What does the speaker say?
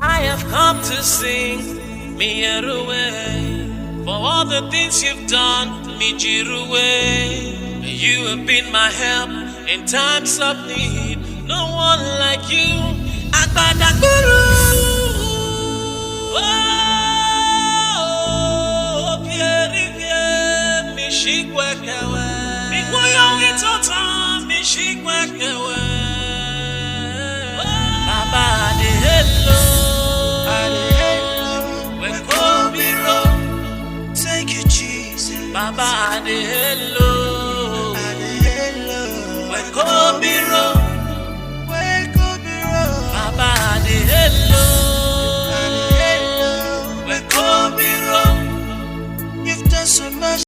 I have come to sing me away for all the things you've done, me away. You have been my help in times of need. No one like you. Agbada Guru. Oh, Pierre, mi shikwekewe. Mi woyo itota, mi shikwekewe. Baba de hello. Thank you, Jesus. Baba de hello. Hello. When Kobiro.